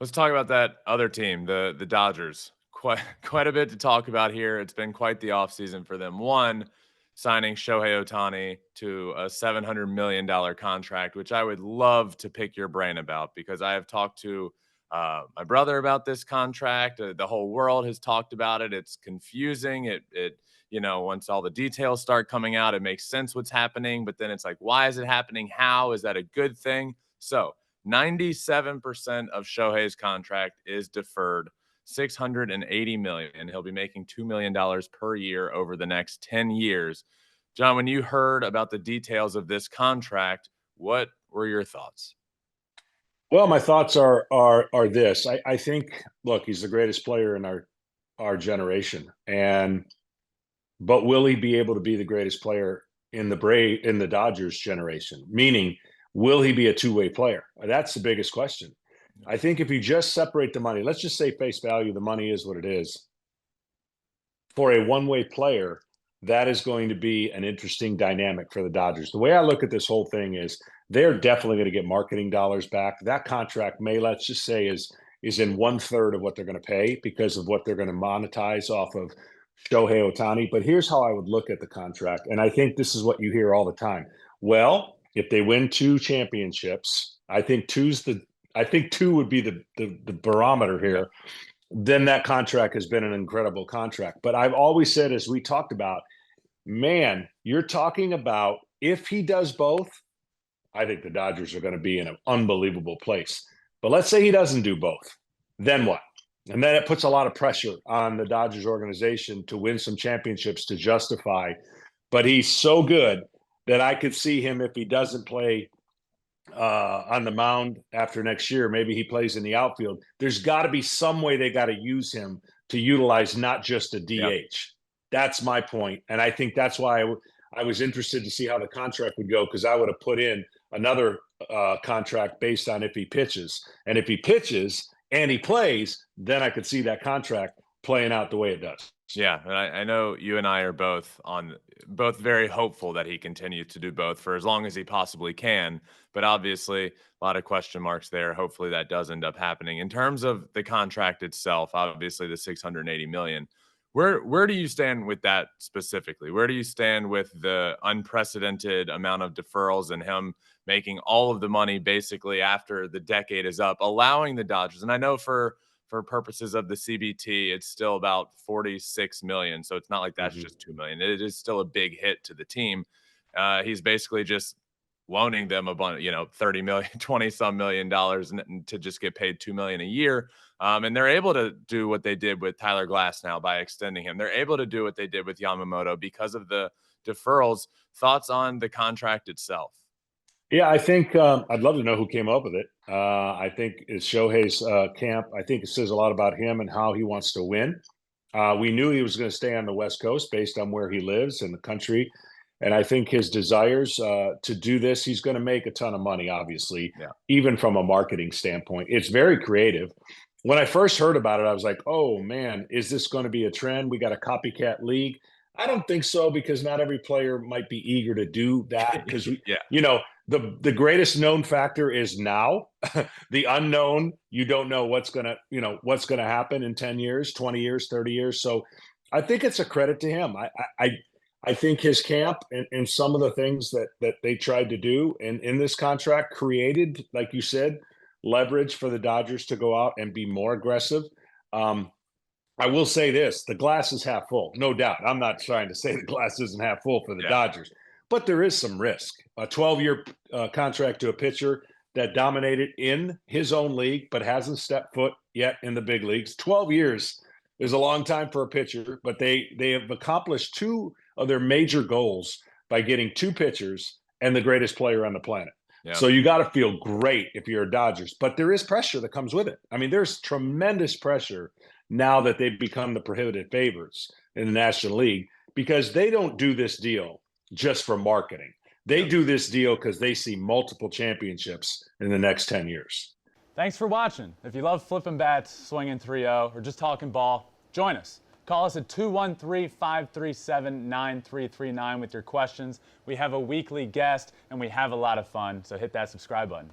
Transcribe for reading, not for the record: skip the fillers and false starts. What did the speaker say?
Let's talk about that other team, the Dodgers. Quite quite a bit to talk about here. It's been quite the offseason for them. One, signing Shohei Ohtani to a $700 million contract, which I would love to pick your brain about because I have talked to my brother about this contract. The whole world has talked about it. It's confusing. Once all the details start coming out, it makes sense what's happening. But then it's like, why is it happening? How is that a good thing? So 97% of Shohei's contract is deferred, 680 million. He'll be making $2 million per year over the next 10 years. John, when you heard about the details of this contract, what were your thoughts? Well, my thoughts are this. I think, look, he's the greatest player in our generation, but will he be able to be the greatest player in the Dodgers generation? Meaning, will he be a two-way player? That's the biggest question. I think if you just separate the money, let's just say face value, the money is what it is. For a one-way player, that is going to be an interesting dynamic for the Dodgers. The way I look at this whole thing is they're definitely going to get marketing dollars back. That contract may, let's just say, is in one-third of what they're going to pay because of what they're going to monetize off of Shohei Ohtani. But here's how I would look at the contract, and I think this is what you hear all the time. Well, if they win two championships, I think two would be the barometer here. Then that contract has been an incredible contract. But I've always said, as we talked about, man, you're talking about if he does both, I think the Dodgers are going to be in an unbelievable place. But let's say he doesn't do both. Then what? And then it puts a lot of pressure on the Dodgers organization to win some championships to justify. But he's so good that I could see him if he doesn't play on the mound after next year. Maybe he plays in the outfield. There's got to be some way they got to use him to utilize not just a DH. Yep. That's my point. And I think that's why I was interested to see how the contract would go, because I would have put in another contract based on if he pitches. And if he pitches and he plays, then I could see that contract playing out the way it does. Yeah, and I know you and I are both very hopeful that he continues to do both for as long as he possibly can. But obviously, a lot of question marks there. Hopefully, that does end up happening. In terms of the contract itself, obviously the 680 million. Where do you stand with that specifically? Where do you stand with the unprecedented amount of deferrals and him making all of the money basically after the decade is up, allowing the Dodgers? And I know for purposes of the CBT, it's still about 46 million. So it's not like that's just 2 million. It is still a big hit to the team. He's basically just loaning them a bunch, 30 million, 20 some million dollars to just get paid 2 million a year. And they're able to do what they did with Tyler Glass now by extending him. They're able to do what they did with Yamamoto because of the deferrals. Thoughts on the contract itself? Yeah, I think I'd love to know who came up with it. I think it's Shohei's camp. I think it says a lot about him and how he wants to win. We knew he was going to stay on the West Coast based on where he lives in the country. And I think his desires to do this, he's going to make a ton of money, obviously, even from a marketing standpoint. It's very creative. When I first heard about it, I was like, oh, man, is this going to be a trend? We got a copycat league. I don't think so, because not every player might be eager to do that because, the greatest known factor is now. The unknown, you don't know what's going to happen in 10 years, 20 years, 30 years. So I think it's a credit to him. I think his camp and some of the things that they tried to do in this contract created, like you said, leverage for the Dodgers to go out and be more aggressive. I will say this, the glass is half full, no doubt. I'm not trying to say the glass isn't half full for the Dodgers, but there is some risk. A 12-year contract to a pitcher that dominated in his own league but hasn't stepped foot yet in the big leagues. 12 years is a long time for a pitcher, but they have accomplished two of their major goals by getting two pitchers and the greatest player on the planet. Yeah. So you got to feel great if you're a Dodgers, but there is pressure that comes with it. I mean, there's tremendous pressure now that they've become the prohibitive favorites in the National League, because they don't do this deal just for marketing. They do this deal because they see multiple championships in the next 10 years. Thanks for watching. If you love flipping bats, swinging 3-0, or just talking ball, join us. Call us at 213-537-9339 with your questions. We have a weekly guest, and we have a lot of fun, so hit that subscribe button.